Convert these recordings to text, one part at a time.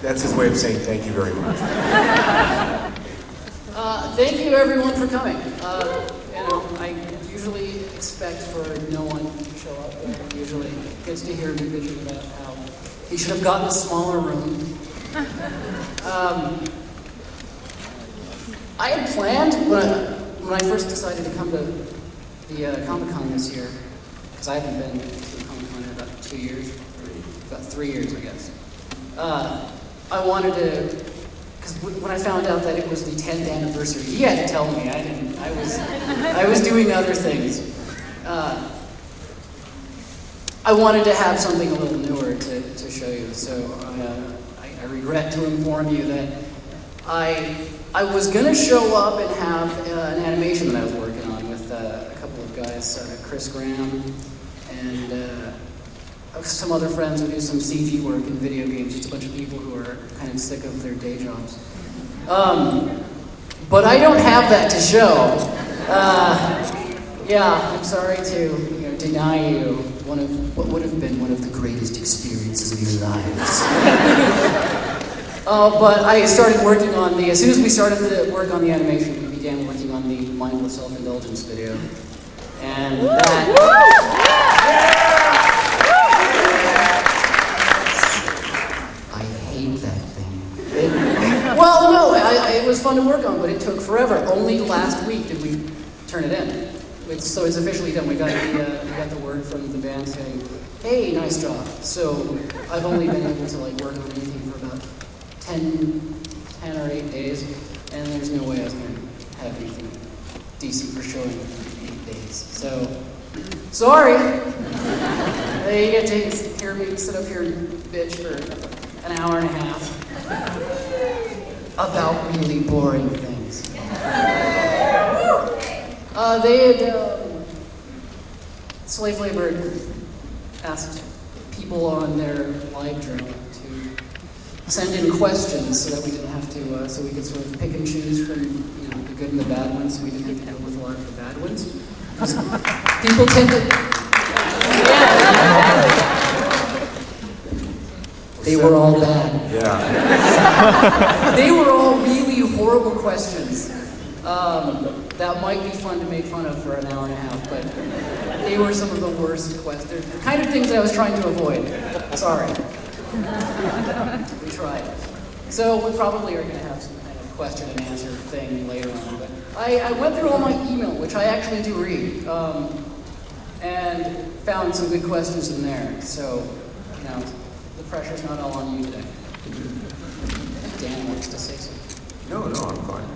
That's his way of saying thank you very much. Thank you everyone for coming. I usually expect for no one to show up, but usually gets to hear me bitching about how he should have gotten a smaller room. I had planned when I first decided to come to the ComicCon this year, because I haven't been to ComicCon in about 2 years, about 3 years, I guess. I wanted to, because when I found out that it was the 10th anniversary, he had to tell me. I was doing other things. I wanted to have something a little newer to show you, so I regret to inform you that I was going to show up and have an animation that I was working on with a couple of guys, Chris Graham and some other friends who do some CG work in video games, just a bunch of people who are kind of sick of their day jobs. But I don't have that to show. Yeah, I'm sorry to deny you one of what would have been one of the greatest experiences of your lives. But I started working on as soon as we started to work on the animation, we began working on the mindless self-indulgence video. And I hate that thing. Well, no, it was fun to work on, but it took forever. Only last week did we turn it in. So it's officially done. We got the word from the band saying, "Hey, nice job." So I've only been able to work on anything for about 10 or 8 days, and there's no way I was going to have anything decent for showing in 8 days. So, sorry. You get to hear me sit up here and bitch for an hour and a half about really boring things. They had, Slave Labor asked people on their live journal to send in questions so that we didn't have to, so we could sort of pick and choose from the good and the bad ones, so we didn't have to deal with a lot of the bad ones. People tend to... They were all bad. Yeah. They were all really horrible questions. That might be fun to make fun of for an hour and a half, but they were some of the worst questions. The kind of things I was trying to avoid. Sorry. We tried. So we probably are going to have some kind of question and answer thing later on. But I went through all my email, which I actually do read, and found some good questions in there. So, the pressure's not all on you today. Dan wants to say something. No, I'm fine.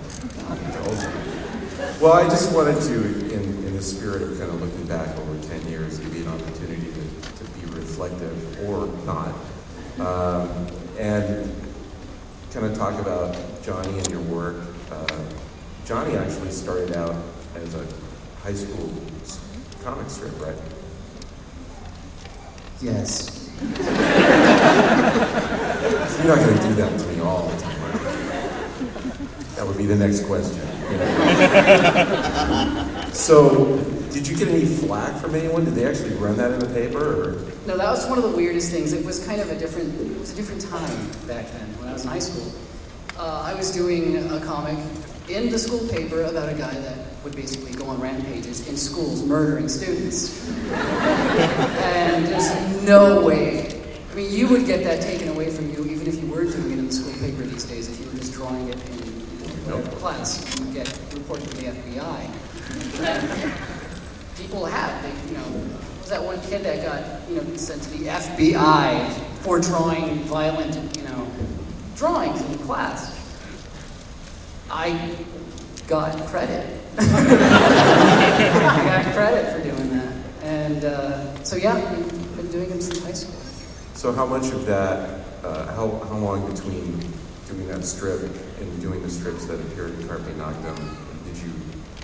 Well, I just wanted to, in the spirit of kind of looking back over 10 years, give you an opportunity to be reflective or not, and kind of talk about Johnny and your work. Johnny actually started out as a high school comic strip, right? Yes. You're not going to do that to me all the time. That would be the next question. So, did you get any flack from anyone? Did they actually run that in the paper? Or? No, that was one of the weirdest things. It was kind of a different time back then when I was in high school. I was doing a comic in the school paper about a guy that would basically go on rampages in schools, murdering students. And there's no way. I mean, you would get that taken away from you even if you were doing it in the school paper these days, if you were just drawing it in class. You would get reported to the FBI. And people have, was that one kid that got, sent to the FBI for drawing violent, drawings in class. I got credit. I got credit for doing that. And so yeah, I've been doing it since high school. So how much of that, how long between doing that strip and doing the strips that appeared in Carpe Noctem, did you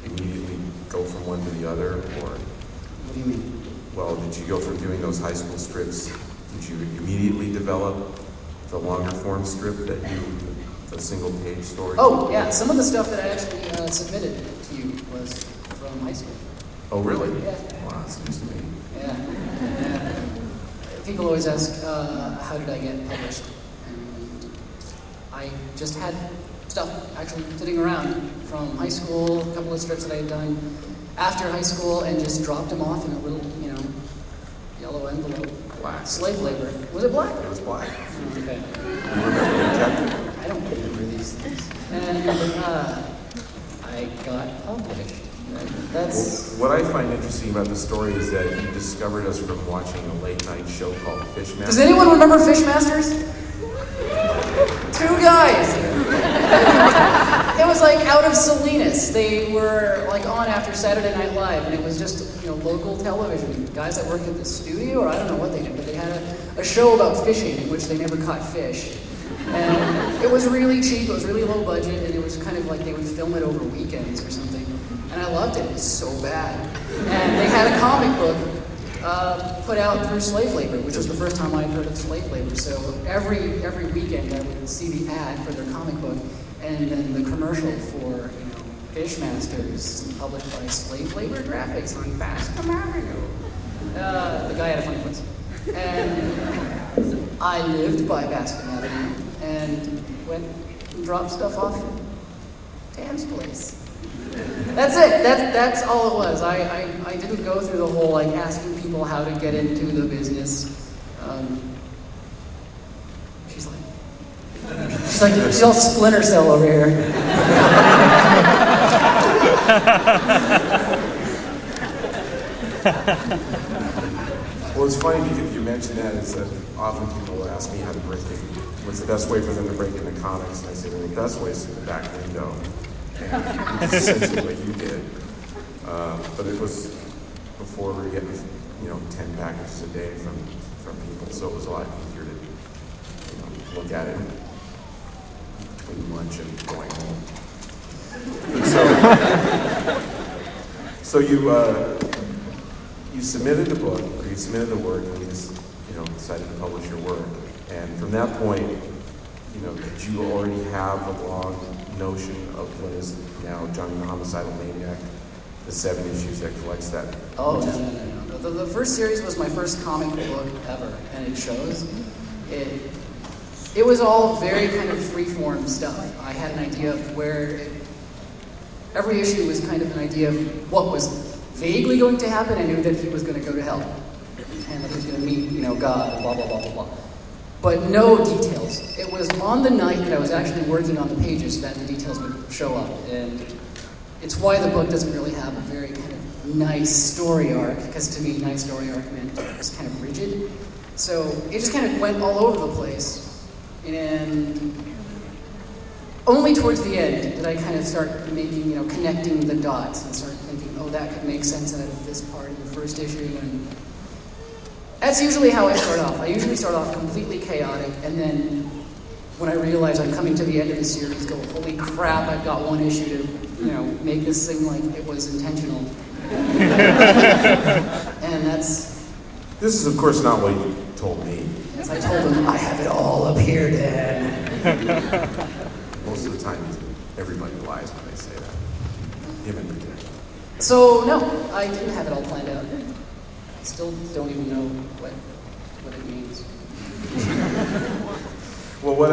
immediately go from one to the other, or? What do you mean? Well, did you go from doing those high school strips, did you immediately develop the longer form strip that the single page story? Oh, yeah, some of the stuff that I actually submitted to you was from high school. Oh, really? Yeah. Wow, that's news to me. Yeah. People always ask, how did I get published? And I just had stuff actually sitting around from high school, a couple of strips that I had done after high school, and just dropped them off in a little, yellow envelope. Black. Slave labor. Was it black? It was black. Okay. You remember you kept it? I don't remember these things. And I got published. That's... Well, what I find interesting about the story is that you discovered us from watching a late night show called Fishmaster. Does anyone remember Fishmasters? Two guys. It was like out of Salinas. They were like on after Saturday Night Live, and it was just local television. Guys that worked at the studio, or I don't know what they did, but they had a show about fishing in which they never caught fish. And it was really cheap. It was really low budget, and it was kind of like they would film it over weekends or something. And I loved it. It was so bad. And they had a comic book put out through slave labor, which was the first time I had heard of slave labor. So every weekend I would see the ad for their comic book, and then the commercial for Fishmasters, published by Slave Labor Graphics on Bascom Avenue. The guy had a funny voice. And I lived by Bascom Avenue and went and dropped stuff off at Dan's place. That's it. That's all it was. I didn't go through the whole asking people how to get into the business. She's all Splinter Cell over here. Well, it's funny because you mentioned that. It's that often people ask me how to break in. What's the best way for them to break into comics? And I say, well, the best way is through the back window. And which is essentially what you did. But it was before we were getting 10 packages a day from people, so it was a lot easier to look at it between lunch and going home. So you submitted the book, or you submitted the work, and you decided to publish your work. And from that point, did you already have a long notion of what is now Jhonen the Homicidal Maniac, the 7 issues that collects that? Oh, no. The first series was my first comic book ever, and it shows. It was all very kind of free-form stuff. I had an idea of every issue was kind of an idea of what was vaguely going to happen. I knew that he was going to go to hell, and that he was going to meet, God, blah, blah, blah, blah, blah. But no details. It was on the night that I was actually working on the pages that the details would show up. And it's why the book doesn't really have a very kind of nice story arc, because to me, nice story arc meant it was kind of rigid. So it just kind of went all over the place. And only towards the end did I kind of start making, connecting the dots and start thinking, oh, that could make sense out of this part in the first issue. And that's usually how I start off. I usually start off completely chaotic, and then when I realize I'm coming to the end of the series, go, holy crap, I've got one issue to, make this thing like it was intentional. And that's... This is, of course, not what you told me. As I told him, I have it all up here, Dad. Most of the time, everybody lies when they say that. Him in particular. So, no, I didn't have it all planned out. I still don't even know what it means. Well, what